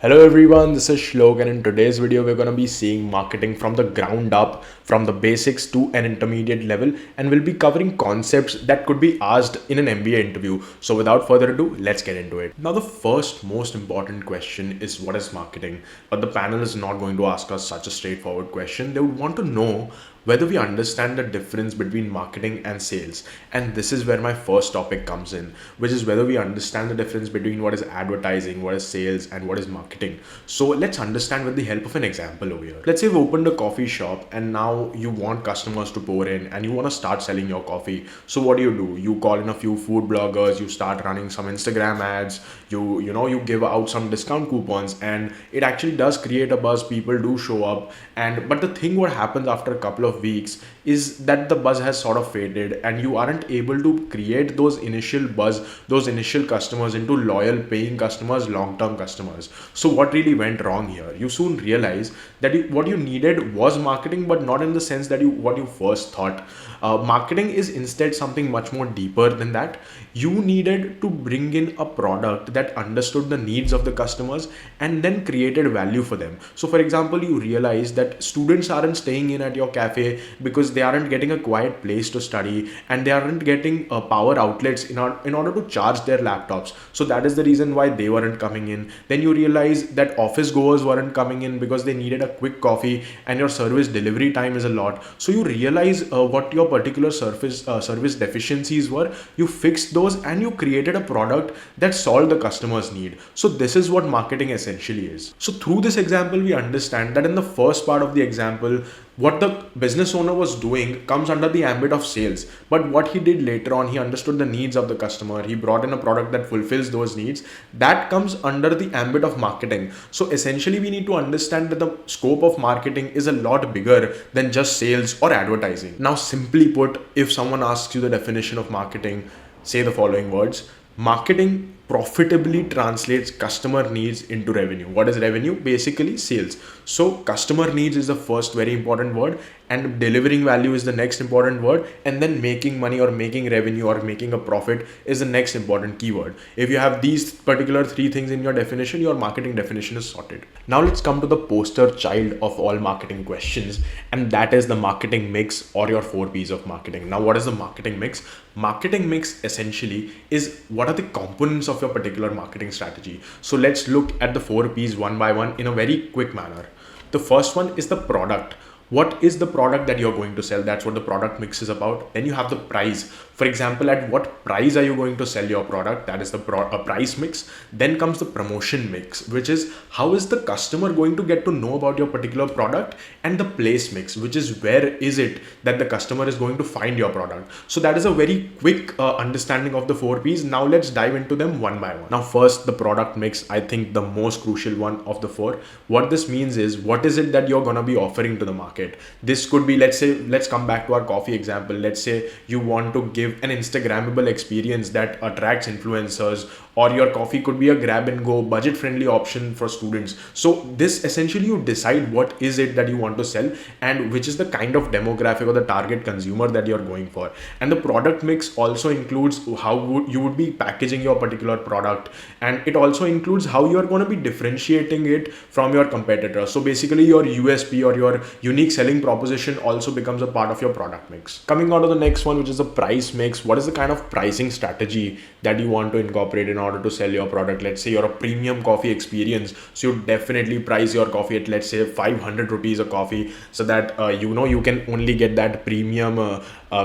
Hello everyone, this is Shlok, and in today's video we're going to be seeing marketing from the ground up, from the basics to an intermediate level, and we'll be covering concepts that could be asked in an MBA interview. So without further ado, let's get into it. Now the first most important question is what is marketing? But the panel is not going to ask us such a straightforward question. They would want to know whether we understand the difference between marketing and sales. And this is where my first topic comes in, which is whether we understand the difference between what is advertising, what is sales, and what is marketing. So let's understand with the help of an example over here. Let's say you've opened a coffee shop and now you want customers to pour in and you want to start selling your coffee. So what do? You call in a few food bloggers, you start running some Instagram ads, you give out some discount coupons, and it actually does create a buzz. People do show up, but the thing what happens after a couple of weeks is that the buzz has sort of faded and you aren't able to create those initial buzz, those initial customers into loyal paying customers, long-term customers. So what really went wrong here? You soon realize that what you needed was marketing, but not in the sense that what you first thought. Marketing is instead something much more deeper than that. You needed to bring in a product that understood the needs of the customers and then created value for them. So for example, you realize that students aren't staying in at your cafe because they aren't getting a quiet place to study, and they aren't getting power outlets in order to charge their laptops. So that is the reason why they weren't coming in. Then you realize that office goers weren't coming in because they needed a quick coffee and your service delivery time is a lot. So you realize what your particular service deficiencies were. You fixed those and you created a product that solved the customer's need. So this is what marketing essentially is. So through this example, we understand that in the first part of the example, what the business owner was doing comes under the ambit of sales. But what he did later on, he understood the needs of the customer. He brought in a product that fulfills those needs. That comes under the ambit of marketing. So essentially, we need to understand that the scope of marketing is a lot bigger than just sales or advertising. Now, simply put, if someone asks you the definition of marketing, say the following words: marketing profitably translates customer needs into revenue. What is revenue? Basically sales. So customer needs is the first very important word, and delivering value is the next important word, and then making money or making revenue or making a profit is the next important keyword. If you have these particular three things in your definition, your marketing definition is sorted. Now let's come to the poster child of all marketing questions, and that is the marketing mix, or your 4 P's of marketing. Now what is the marketing mix? Marketing mix essentially is what are the components of your particular marketing strategy. So let's look at the 4 P's one by one in a very quick manner. The first one is the product. What is the product that you're going to sell? That's what the product mix is about. Then you have the price. For example, at what price are you going to sell your product? That is the price mix. Then comes the promotion mix, which is how is the customer going to get to know about your particular product? And the place mix, which is where is it that the customer is going to find your product? So that is a very quick understanding of the 4 P's. Now let's dive into them one by one. Now first, the product mix, I think the most crucial one of the 4. What this means is, what is it that you're going to be offering to the market? This could be, let's come back to our coffee example. Let's say you want to give an Instagrammable experience that attracts influencers, or your coffee could be a grab and go budget friendly option for students. So this essentially, you decide what is it that you want to sell and which is the kind of demographic or the target consumer that you're going for. And the product mix also includes how you would be packaging your particular product, and it also includes how you're going to be differentiating it from your competitor. So basically your USP or your unique selling proposition also becomes a part of your product mix. Coming on to the next one, which is the price mix. What is the kind of pricing strategy that you want to incorporate in order to sell your product? Let's say you're a premium coffee experience, so you definitely price your coffee at, let's say, 500 rupees a coffee, so that you can only get that premium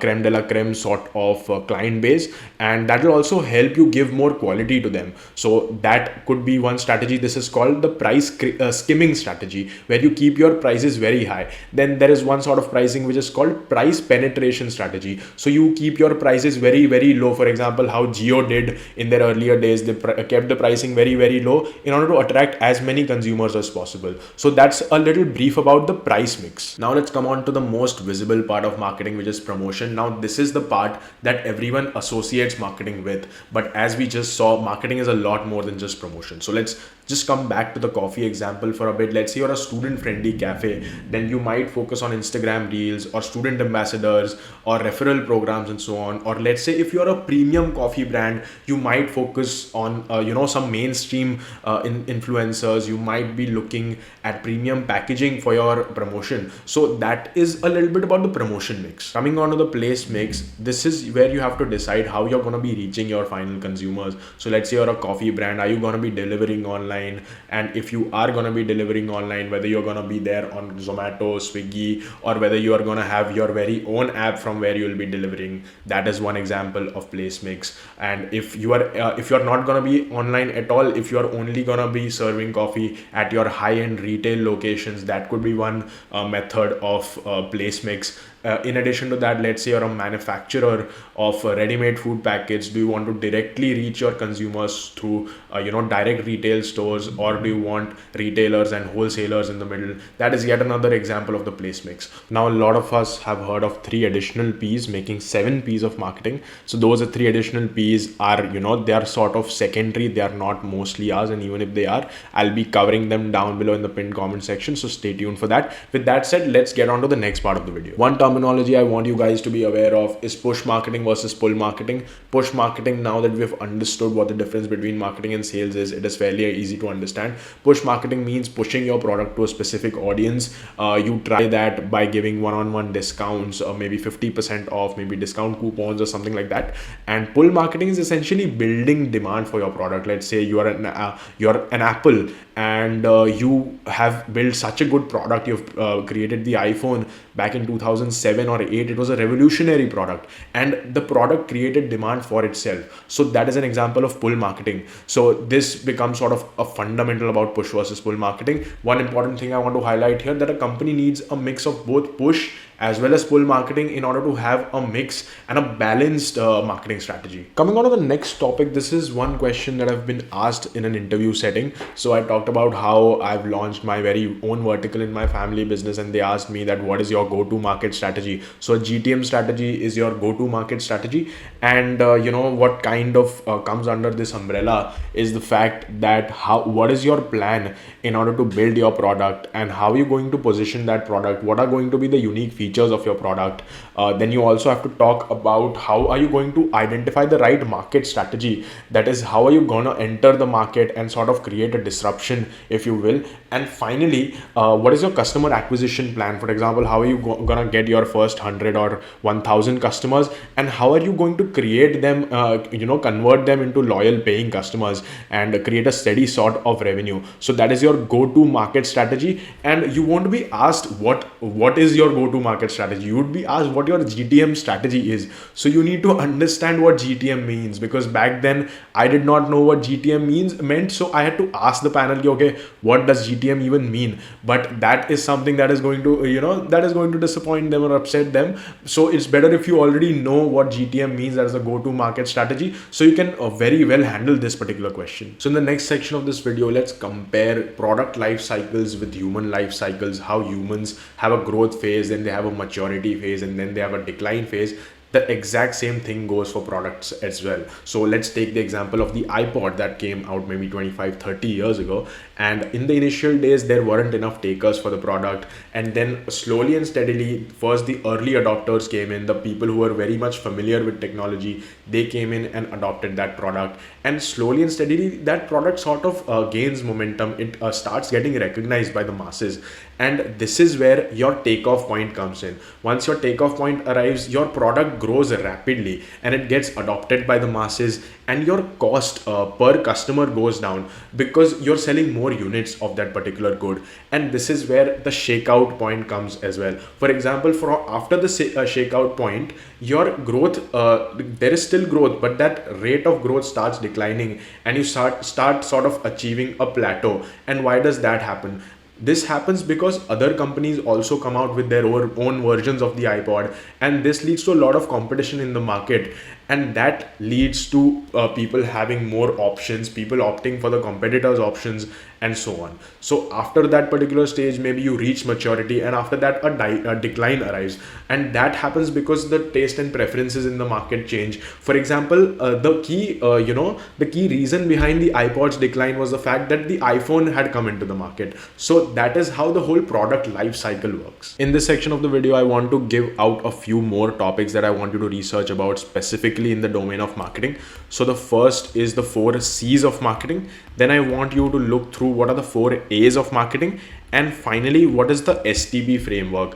creme de la creme sort of client base, and that will also help you give more quality to them. So that could be one strategy. This is called the price skimming strategy, where you keep your prices very high. Then there is one sort of pricing which is called price penetration strategy. So you keep your prices very, very low. For example, how Jio did in their earlier days, they kept the pricing very, very low in order to attract as many consumers as possible. So that's a little brief about the price mix. Now let's come on to the most visible part of marketing, which is promotion. Now this is the part that everyone associates marketing with, but as we just saw, marketing is a lot more than just promotion. So let's Just come back to the coffee example for a bit. Let's say you're a student friendly cafe, then you might focus on Instagram reels or student ambassadors or referral programs and so on. Or let's say if you're a premium coffee brand, you might focus on some mainstream influencers. You might be looking at premium packaging for your promotion. So that is a little bit about the promotion mix. Coming on to the place mix, this is where you have to decide how you're going to be reaching your final consumers. So let's say you're a coffee brand, are you going to be delivering online? And if you are going to be delivering online, whether you're going to be there on Zomato, Swiggy, or whether you are going to have your very own app from where you'll be delivering, that is one example of place mix. And if you're not going to be online at all, if you're only going to be serving coffee at your high-end retail locations, that could be one method of place mix. In addition to that, let's say you're a manufacturer of a ready-made food package. Do you want to directly reach your consumers through direct retail stores, or do you want retailers and wholesalers in the middle? That is yet another example of the place mix. Now, a lot of us have heard of 3 additional P's, making 7 P's of marketing. So those are 3 additional P's are, they are sort of secondary. They are not mostly ours, and even if they are, I'll be covering them down below in the pinned comment section. So stay tuned for that. With that said, let's get on to the next part of the video. One terminology I want you guys to be aware of is push marketing versus pull marketing. Push marketing, now that we've understood what the difference between marketing and sales is, it is fairly easy to understand. Push marketing means pushing your product to a specific audience. You try that by giving one-on-one discounts, or maybe 50% off, maybe discount coupons or something like that. And pull marketing is essentially building demand for your product. Let's say you're an Apple, and you have built such a good product. You've created the iPhone back in 2007 or 8. It was a revolutionary product, and the product created demand for itself. So that is an example of pull marketing. So this becomes sort of a fundamental about push versus pull marketing. One important thing I want to highlight here, that a company needs a mix of both push as well as pull marketing in order to have a mix and a balanced marketing strategy. Coming on to the next topic, this is one question that I've been asked in an interview setting. So I talked about how I've launched my very own vertical in my family business, and they asked me that what is your go-to market strategy. So a GTM strategy is your go-to market strategy, and what kind of comes under this umbrella is the fact that what is your plan in order to build your product, and how are you going to position that product, what are going to be the unique features of your product. Then you also have to talk about how are you going to identify the right market strategy. That is, how are you going to enter the market and sort of create a disruption, if you will. And finally, what is your customer acquisition plan? For example, how are you going to get your first 100 or 1000 customers, and how are you going to create them, convert them into loyal paying customers and create a steady sort of revenue. So that is your go-to market strategy. And you won't be asked what is your go-to market strategy. You would be asked what your GTM strategy is. So you need to understand what GTM means, because back then I did not know what GTM meant. So I had to ask the panel, okay, what does GTM even mean? But that is something that is going to disappoint them or upset them. So it's better if you already know what GTM means, that is a go-to market strategy, so you can very well handle this particular question. So in the next section of this video, let's compare product life cycles with human life cycles, how humans have a growth phase, then they have a maturity phase, and then they have a decline phase. The exact same thing goes for products as well. So let's take the example of the iPod that came out maybe 25-30 years ago, and in the initial days there weren't enough takers for the product, and then slowly and steadily, first the early adopters came in, the people who were very much familiar with technology, they came in and adopted that product, and slowly and steadily that product sort of gains momentum. It starts getting recognized by the masses, and this is where your takeoff point comes in. Once your takeoff point arrives, your product grows rapidly and it gets adopted by the masses, and your cost per customer goes down because you're selling more units of that particular good. And this is where the shakeout point comes as well. For example, after the shakeout point, your growth, there is still growth, but that rate of growth starts declining, and you start sort of achieving a plateau. And why does that happen? This happens because other companies also come out with their own versions of the iPod, and this leads to a lot of competition in the market. and that leads to people having more options, people opting for the competitors options, and so on. So after that particular stage, maybe you reach maturity, and after that a decline arrives, and that happens because the taste and preferences in the market change. For example, the key reason behind the iPod's decline was the fact that the iPhone had come into the market. So that is how the whole product life cycle works. In this section of the video, I want to give out a few more topics that I want you to research about specifically in the domain of marketing. So the first is the 4 C's of marketing. Then I want you to look through what are the 4 A's of marketing, and finally what is the STP framework,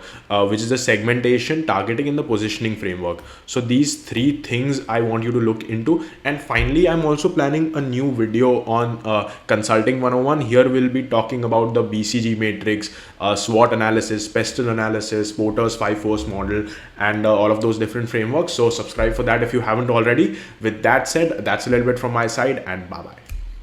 which is the segmentation, targeting, and the positioning framework. So these 3 things I want you to look into. And finally, I'm also planning a new video on consulting 101. Here we'll be talking about the BCG matrix, SWOT analysis, pestle analysis, Porter's 5 force model, and all of those different frameworks. So subscribe for that if you haven't already. With that said, that's a little bit from my side, and bye bye.